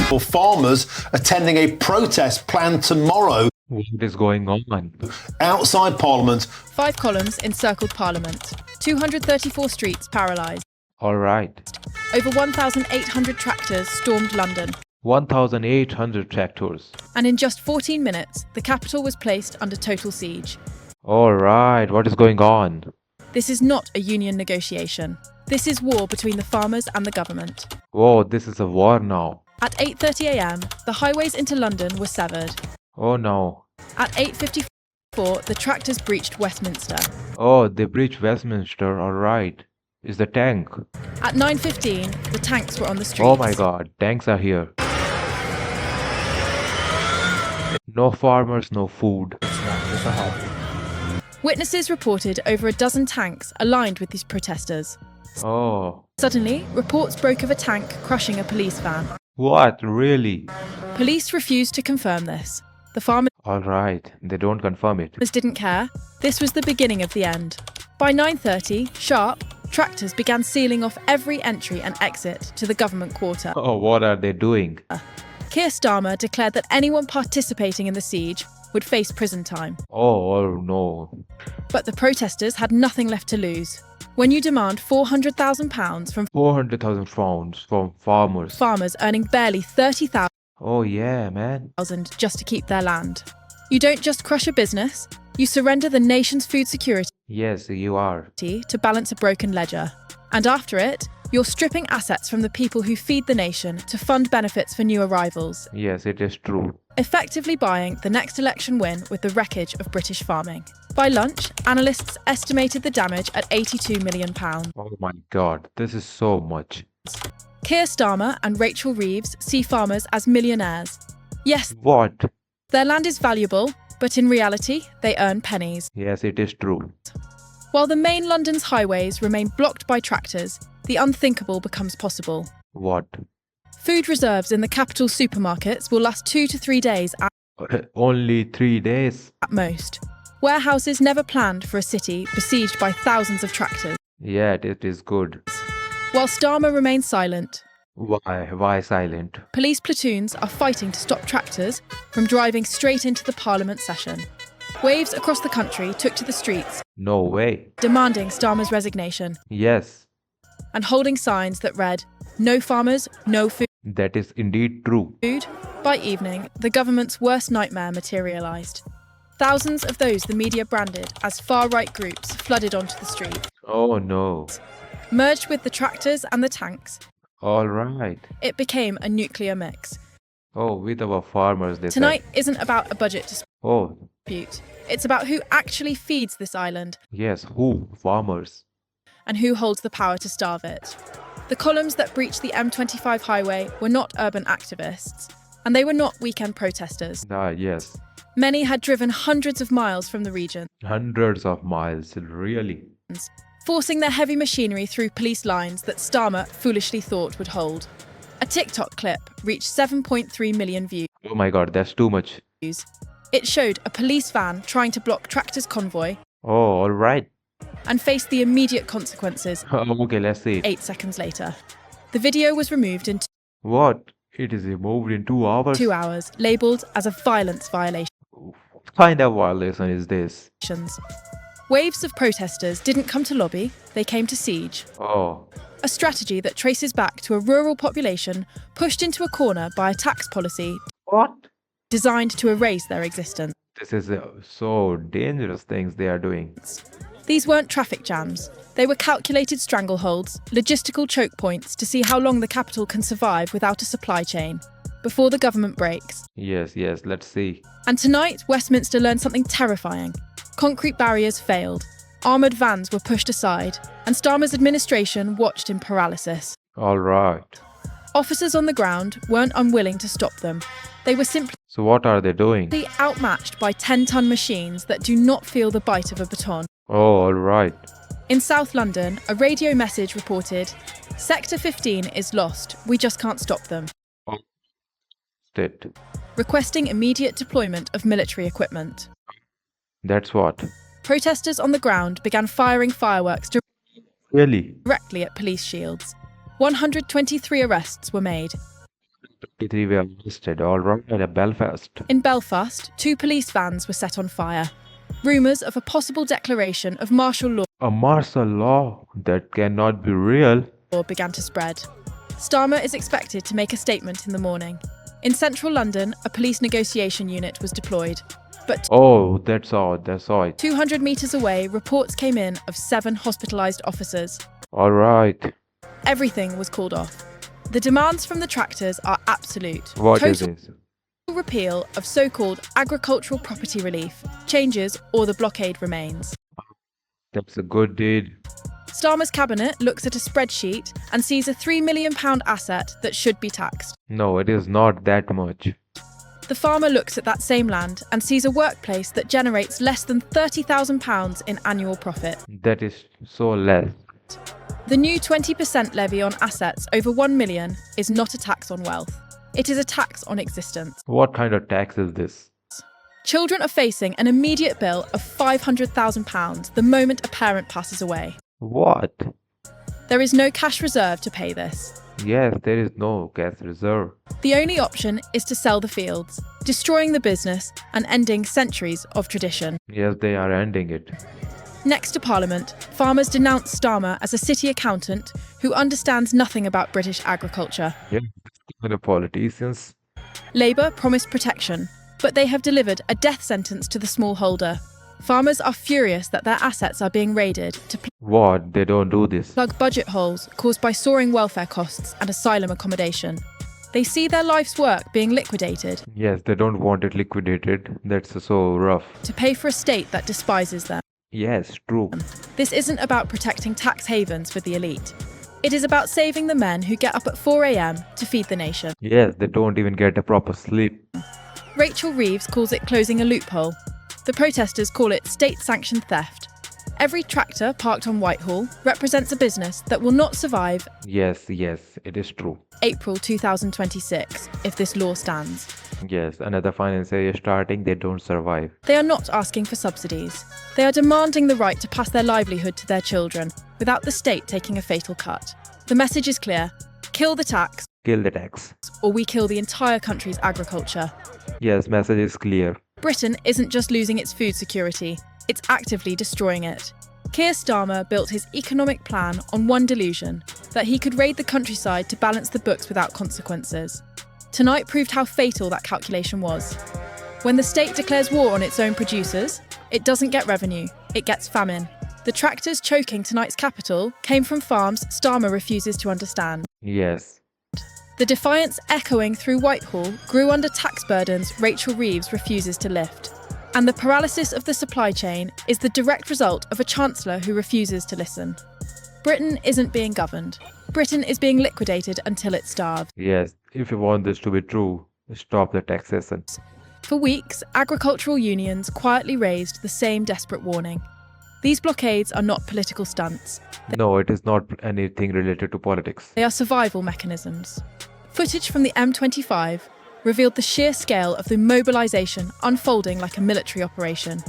for farmers attending a protest planned tomorrow. What is going on? Outside Parliament. 5 columns encircled Parliament. 234 streets paralysed. All right. Over 1,800 tractors stormed London. 1,800 tractors. And in just 14 minutes, the capital was placed under total siege. All right. What is going on? This is not a union negotiation. This is war between the farmers and the government. Whoa, this is a war now. At 8:30 a.m, the highways into London were severed. Oh no. At 8:54, the tractors breached Westminster. Oh, they breached Westminster. All right. Is the tank? At 9:15, the tanks were on the streets. Oh my god, tanks are here. No farmers, no food. Witnesses reported over a dozen tanks aligned with these protesters. Oh. Suddenly, reports broke of a tank crushing a police van. What? Really? Police refused to confirm this. The farmers All right. They don't confirm it. didn't care. This was the beginning of the end. By 9:30, sharp, tractors began sealing off every entry and exit to the government quarter. Oh, what are they doing? Keir Starmer declared that anyone participating in the siege would face prison time. Oh no. But the protesters had nothing left to lose. When you demand £400,000 from 400,000 pounds from farmers. farmers earning barely 30,000 Oh yeah, man. just to keep their land, you don't just crush a business, you surrender the nation's food security Yes, you are. to balance a broken ledger. And after it, you're stripping assets from the people who feed the nation to fund benefits for new arrivals, Yes, it is true. effectively buying the next election win with the wreckage of British farming. By lunch, analysts estimated the damage at £82 million. Oh my god, this is so much. Keir Starmer and Rachel Reeves see farmers as millionaires. Yes, What? their land is valuable, but in reality, they earn pennies. Yes, it is true. While the main London's highways remain blocked by tractors, the unthinkable becomes possible. What? Food reserves in the capital supermarkets will last 2 to 3 days Only 3 days? at most. Warehouses never planned for a city besieged by thousands of tractors. Yeah, it is good. While Starmer remains silent, Why? Why silent? police platoons are fighting to stop tractors from driving straight into the Parliament session. Waves across the country took to the streets, No way. demanding Starmer's resignation Yes, and holding signs that read, "No farmers, no food." that is indeed true. By evening, the government's worst nightmare materialised. Thousands of those the media branded as far-right groups flooded onto the street. Oh no. Merged with the tractors and the tanks, All right. it became a nuclear mix. Oh, with our farmers, they Tonight isn't about a budget said. Oh, dispute. It's about who actually feeds this island yes, who? Farmers. and who holds the power to starve it. The columns that breached the M25 highway were not urban activists, and they were not weekend protesters. Ah, yes. Many had driven hundreds of miles from the region, Hundreds of miles, really. forcing their heavy machinery through police lines that Starmer foolishly thought would hold. A TikTok clip reached 7.3 million views. Oh my god, that's too much. It showed a police van trying to block tractors' convoy Oh, all right. and faced the immediate consequences Okay, let's see. 8 seconds later. The video was removed in What? It is removed in 2 hours? 2 hours, labelled as a violence violation. What kind of violation is this? Waves of protesters didn't come to lobby, they came to siege. Oh, A strategy that traces back to a rural population pushed into a corner by a tax policy what? designed to erase their existence. This is so dangerous things they are doing. These weren't traffic jams. They were calculated strangleholds, logistical choke points to see how long the capital can survive without a supply chain, before the government breaks. Yes, let's see. And tonight, Westminster learned something terrifying. Concrete barriers failed, armoured vans were pushed aside, and Starmer's administration watched in paralysis. All right. Officers on the ground weren't unwilling to stop them. They were simply So what are they doing? outmatched by 10-ton machines that do not feel the bite of a baton. Oh, all right. In South London, a radio message reported, "Sector 15 is lost, we just can't stop them," It. requesting immediate deployment of military equipment. That's what. Protesters on the ground began firing fireworks Really? directly at police shields. 123 arrests were made. 23 were arrested. All right, at Belfast. In Belfast, 2 police vans were set on fire. Rumours of a possible declaration of martial law A martial law that cannot be real. began to spread. Starmer is expected to make a statement in the morning. In central London, a police negotiation unit was deployed. But Oh, that's all. That's all. 200 metres away, reports came in of 7 hospitalised officers. All right. Everything was called off. The demands from the tractors are absolute. What is Total this? repeal of so-called agricultural property relief, changes or the blockade remains. That's a good deed. Starmer's cabinet looks at a spreadsheet and sees a £3 million asset that should be taxed. No, it is not that much. The farmer looks at that same land and sees a workplace that generates less than £30,000 in annual profit. That is so less. The new 20% levy on assets over 1 million is not a tax on wealth. It is a tax on existence. What kind of tax is this? Children are facing an immediate bill of £500,000 the moment a parent passes away. What? There is no cash reserve to pay this. Yes, there is no cash reserve. The only option is to sell the fields, destroying the business and ending centuries of tradition. Yes, they are ending it. Next to Parliament, farmers denounce Starmer as a city accountant who understands nothing about British agriculture. Yeah, the politicians. Labour promised protection, but they have delivered a death sentence to the smallholder. Farmers are furious that their assets are being raided to What? They don't do this. plug budget holes caused by soaring welfare costs and asylum accommodation. They see their life's work being liquidated Yes, they don't want it liquidated. That's so rough. to pay for a state that despises them. Yes, true. This isn't about protecting tax havens for the elite. It is about saving the men who get up at 4 a.m. to feed the nation. Yes, they don't even get a proper sleep. Rachel Reeves calls it closing a loophole. The protesters call it state-sanctioned theft. Every tractor parked on Whitehall represents a business that will not survive Yes, it is true. April 2026 if this law stands. Yes, another financial year starting, they don't survive. They are not asking for subsidies. They are demanding the right to pass their livelihood to their children without the state taking a fatal cut. The message is clear: kill the tax, Kill the tax. or we kill the entire country's agriculture. Yes, message is clear. Britain isn't just losing its food security, it's actively destroying it. Keir Starmer built his economic plan on one delusion: that he could raid the countryside to balance the books without consequences. Tonight proved how fatal that calculation was. When the state declares war on its own producers, it doesn't get revenue, it gets famine. The tractors choking tonight's capital came from farms Starmer refuses to understand. Yes. The defiance echoing through Whitehall grew under tax burdens Rachel Reeves refuses to lift. And the paralysis of the supply chain is the direct result of a chancellor who refuses to listen. Britain isn't being governed. Britain is being liquidated until it starves. Yes, if you want this to be true, stop the taxation. For weeks, agricultural unions quietly raised the same desperate warning. These blockades are not political stunts. No, it is not anything related to politics. They are survival mechanisms. Footage from the M25 revealed the sheer scale of the mobilisation unfolding like a military operation.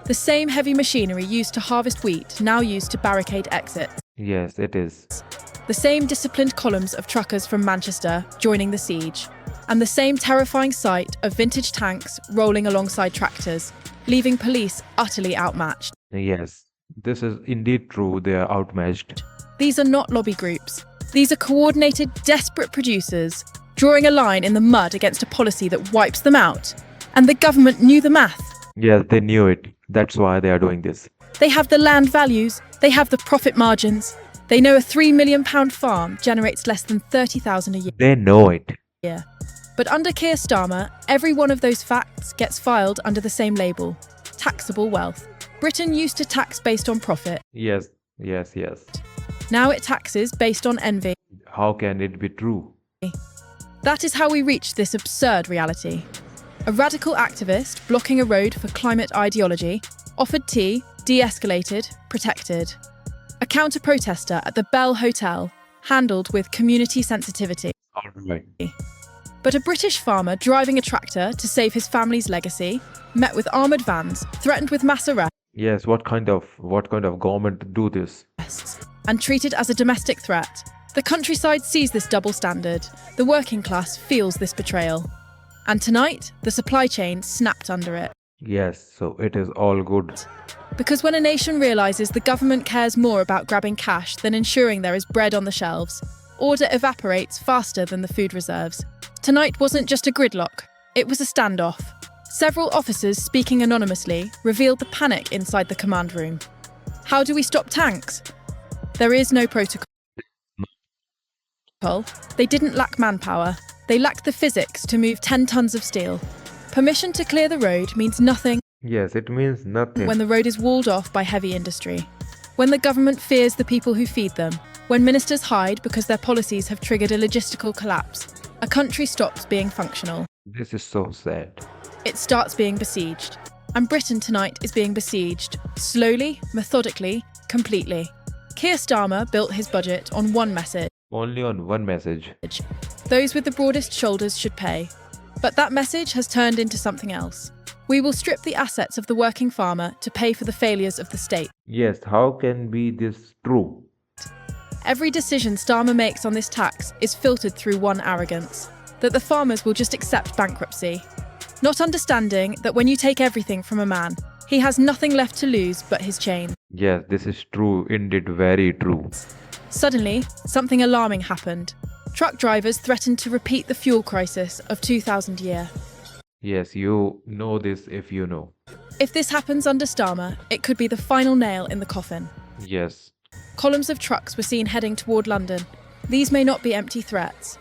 The same heavy machinery used to harvest wheat now used to barricade exits. Yes, it is. The same disciplined columns of truckers from Manchester joining the siege. And the same terrifying sight of vintage tanks rolling alongside tractors, leaving police utterly outmatched. Yes, this is indeed true. They are outmatched. These are not lobby groups. These are coordinated, desperate producers drawing a line in the mud against a policy that wipes them out. And the government knew the math. Yes, they knew it. That's why they are doing this. They have the land values, they have the profit margins. They know a £3 million farm generates less than £30,000 a They know it. year. But under Keir Starmer, every one of those facts gets filed under the same label: taxable wealth. Britain used to tax based on profit. Yes. Now it taxes based on envy. How can it be true? That is how we reached this absurd reality. A radical activist blocking a road for climate ideology offered tea, de-escalated, protected. A counter-protester at the Bell Hotel handled with community sensitivity. All right. But a British farmer driving a tractor to save his family's legacy met with armoured vans, threatened with mass Yes, what kind of government do this? arrests, and treated as a domestic threat. The countryside sees this double standard. The working class feels this betrayal. And tonight, the supply chain snapped under it. Yes, so it is all good. Because when a nation realises the government cares more about grabbing cash than ensuring there is bread on the shelves, order evaporates faster than the food reserves. Tonight wasn't just a gridlock, it was a standoff. Several officers speaking anonymously revealed the panic inside the command room. How do we stop tanks? There is no protocol. They didn't lack manpower, they lacked the physics to move 10 tons of steel. Permission to clear the road means nothing Yes, it means nothing. when the road is walled off by heavy industry. When the government fears the people who feed them. When ministers hide because their policies have triggered a logistical collapse. A country stops being functional. This is so sad. It starts being besieged. And Britain tonight is being besieged. Slowly, methodically, completely. Keir Starmer built his budget on one message. Only on one message. Those with the broadest shoulders should pay. But that message has turned into something else. We will strip the assets of the working farmer to pay for the failures of the state. Yes, how can be this true? Every decision Starmer makes on this tax is filtered through one arrogance, that the farmers will just accept bankruptcy. Not understanding that when you take everything from a man, he has nothing left to lose but his chain. Yes, this is true, indeed very true. Suddenly, something alarming happened. Truck drivers threatened to repeat the fuel crisis of 2000 year. Yes, you know this if you know. If this happens under Starmer, it could be the final nail in the coffin. Yes. Columns of trucks were seen heading toward London. These may not be empty threats.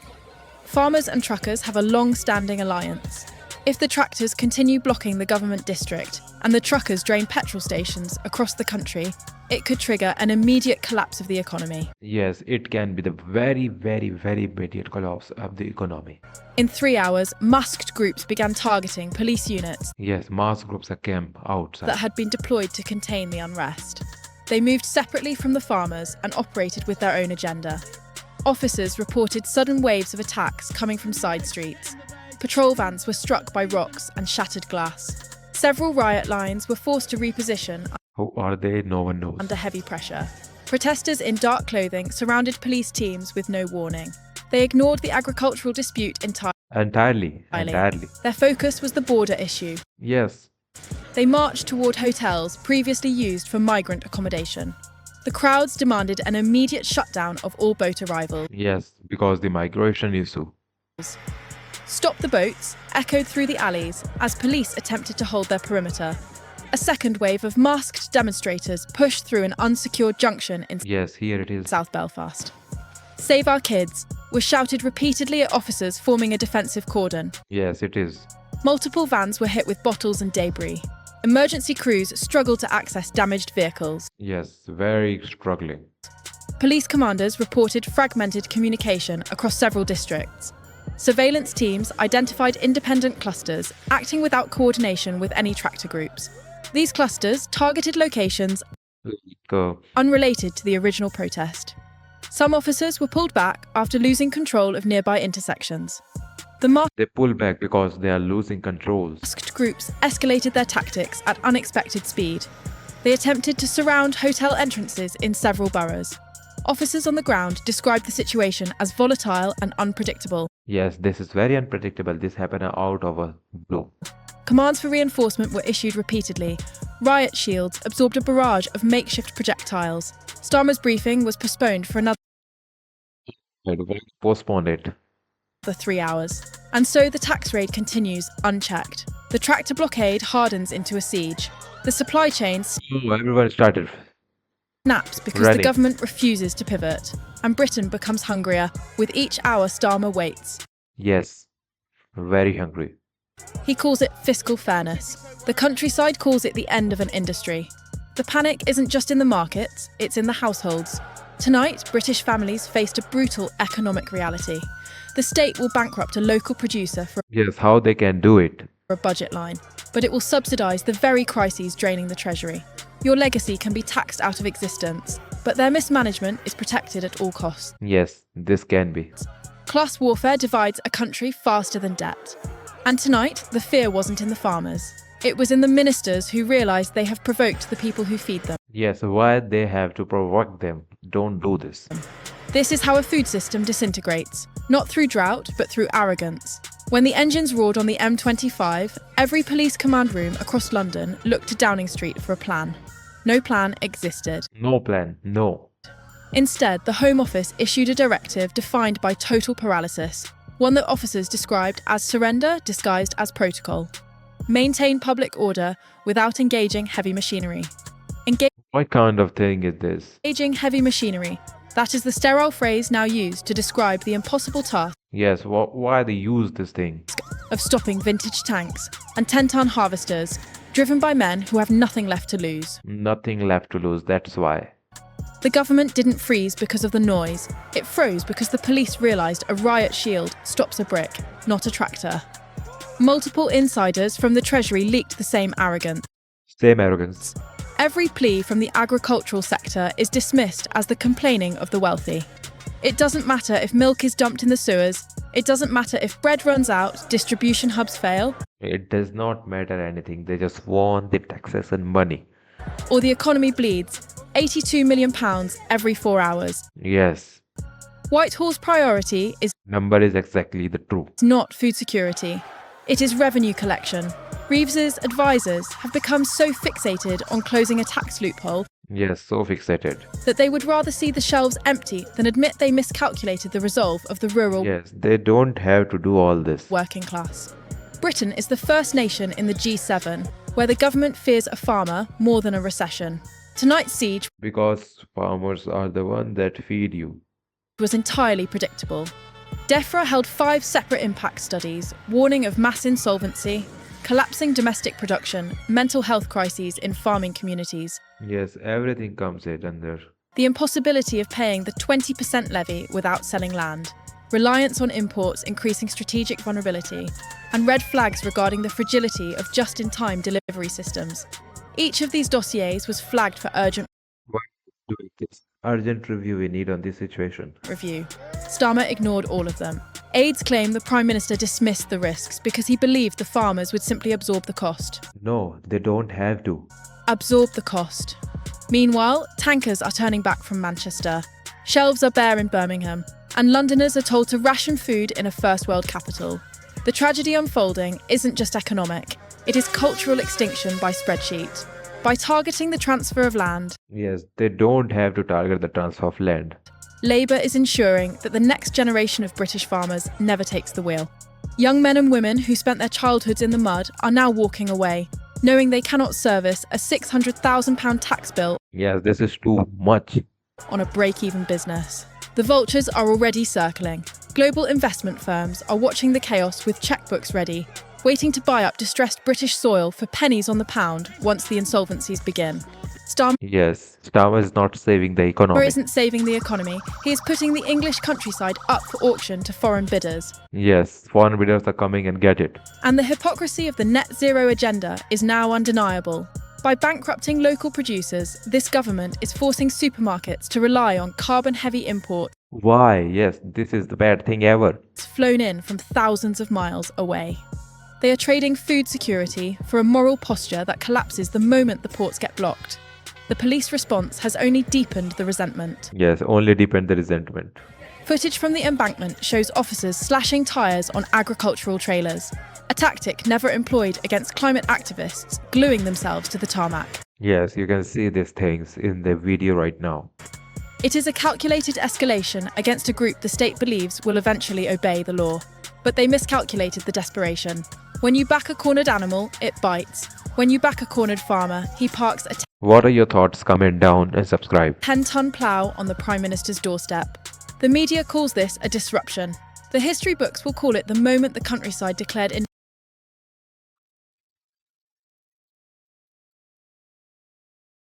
Farmers and truckers have a long-standing alliance. If the tractors continue blocking the government district and the truckers drain petrol stations across the country, it could trigger an immediate collapse of the economy. Yes, it can be the very immediate collapse of the economy. In 3 hours, masked groups began targeting police units Yes, mass groups are camp outside. that had been deployed to contain the unrest. They moved separately from the farmers and operated with their own agenda. Officers reported sudden waves of attacks coming from side streets. Patrol vans were struck by rocks and shattered glass. Several riot lines were forced to reposition Who are they? No one knows. under heavy pressure. Protesters in dark clothing surrounded police teams with no warning. They ignored the agricultural dispute entirely. Entirely. Their focus was the border issue. Yes. They marched toward hotels previously used for migrant accommodation. The crowds demanded an immediate shutdown of all boat arrivals. Yes, because the migration issue. Stop the boats echoed through the alleys as police attempted to hold their perimeter. A second wave of masked demonstrators pushed through an unsecured junction in Yes, here it is. South Belfast. Save our kids was shouted repeatedly at officers forming a defensive cordon. Yes, it is. Multiple vans were hit with bottles and debris. Emergency crews struggled to access damaged vehicles. Yes, very struggling. Police commanders reported fragmented communication across several districts. Surveillance teams identified independent clusters acting without coordination with any tractor groups. These clusters targeted locations unrelated to the original protest. Some officers were pulled back after losing control of nearby intersections. The They pull back because they are losing controls. masked groups escalated their tactics at unexpected speed. They attempted to surround hotel entrances in several boroughs. Officers on the ground described the situation as volatile and unpredictable. Yes, this is very unpredictable. This happened out of a blue. Commands for reinforcement were issued repeatedly. Riot shields absorbed a barrage of makeshift projectiles. Starmer's briefing was postponed for another Postponed it. 3 hours. And so the tax raid continues unchecked. The tractor blockade hardens into a siege. The supply chain Oh, everyone started. snaps because Ready. the government refuses to pivot. And Britain becomes hungrier. With each hour Starmer waits. Yes, very hungry. He calls it fiscal fairness. The countryside calls it the end of an industry. The panic isn't just in the markets, it's in the households. Tonight, British families faced a brutal economic reality. The state will bankrupt a local producer for Yes, how they can do it. a budget line, but it will subsidise the very crises draining the treasury. Your legacy can be taxed out of existence, but their mismanagement is protected at all costs. Yes, this can be. Class warfare divides a country faster than debt. And tonight, the fear wasn't in the farmers. It was in the ministers who realised they have provoked the people who feed them. Yes, why they have to provoke them? Don't do this. This is how a food system disintegrates, not through drought, but through arrogance. When the engines roared on the M25, every police command room across London looked to Downing Street for a plan. No plan existed. No plan, no. Instead, the Home Office issued a directive defined by total paralysis, one that officers described as surrender disguised as protocol. Maintain public order without engaging heavy machinery. What kind of thing is this? Engaging heavy machinery. That is the sterile phrase now used to describe the impossible task Yes, why they use this thing? of stopping vintage tanks and 10-ton harvesters, driven by men who have nothing left to lose. Nothing left to lose, that's why. The government didn't freeze because of the noise. It froze because the police realised a riot shield stops a brick, not a tractor. Multiple insiders from the Treasury leaked the same arrogance. Same arrogance. Every plea from the agricultural sector is dismissed as the complaining of the wealthy. It doesn't matter if milk is dumped in the sewers. It doesn't matter if bread runs out, distribution hubs fail, It does not matter anything. They just want the taxes and money. or the economy bleeds. £82 million every 4 hours. Yes, Whitehall's priority is number is exactly the truth. not food security. It is revenue collection. Reeves's advisors have become so fixated on closing a tax loophole Yes, so fixated. that they would rather see the shelves empty than admit they miscalculated the resolve of the rural Yes, they don't have to do all this. working class. Britain is the first nation in the G7 where the government fears a farmer more than a recession. Tonight's siege Because farmers are the one that feed you. was entirely predictable. DEFRA held 5 separate impact studies warning of mass insolvency, collapsing domestic production, mental health crises in farming communities, Yes, everything comes in under. the impossibility of paying the 20% levy without selling land, reliance on imports increasing strategic vulnerability, and red flags regarding the fragility of just-in-time delivery systems. Each of these dossiers was flagged for urgent Why doing this? Urgent review we need on this situation. review. Starmer ignored all of them. Aides claim the Prime Minister dismissed the risks because he believed the farmers would simply absorb the cost. No, they don't have to. Absorb the cost. Meanwhile, tankers are turning back from Manchester. Shelves are bare in Birmingham, and Londoners are told to ration food in a first world capital. The tragedy unfolding isn't just economic, it is cultural extinction by spreadsheet. By targeting the transfer of land, Yes, they don't have to target the transfer of land. Labour is ensuring that the next generation of British farmers never takes the wheel. Young men and women who spent their childhoods in the mud are now walking away, knowing they cannot service a £600,000 tax bill Yes, this is too much. on a break-even business. The vultures are already circling. Global investment firms are watching the chaos with checkbooks ready, waiting to buy up distressed British soil for pennies on the pound once the insolvencies begin. Starmer Yes, Starmer is not saving the economy. isn't saving the economy, he is putting the English countryside up for auction to foreign bidders. Yes, foreign bidders are coming and get it. And the hypocrisy of the net zero agenda is now undeniable. By bankrupting local producers, this government is forcing supermarkets to rely on carbon-heavy imports Why? Yes, this is the bad thing ever. flown in from thousands of miles away. They are trading food security for a moral posture that collapses the moment the ports get blocked. The police response has only deepened the resentment. Yes, only depend the resentment. Footage from the embankment shows officers slashing tyres on agricultural trailers, a tactic never employed against climate activists gluing themselves to the tarmac. Yes, you can see these things in the video right now. It is a calculated escalation against a group the state believes will eventually obey the law. But they miscalculated the desperation. When you back a cornered animal, it bites. When you back a cornered farmer, he parks a What are your thoughts? Comment down and subscribe. 10-ton plough on the Prime Minister's doorstep. The media calls this a disruption. The history books will call it the moment the countryside declared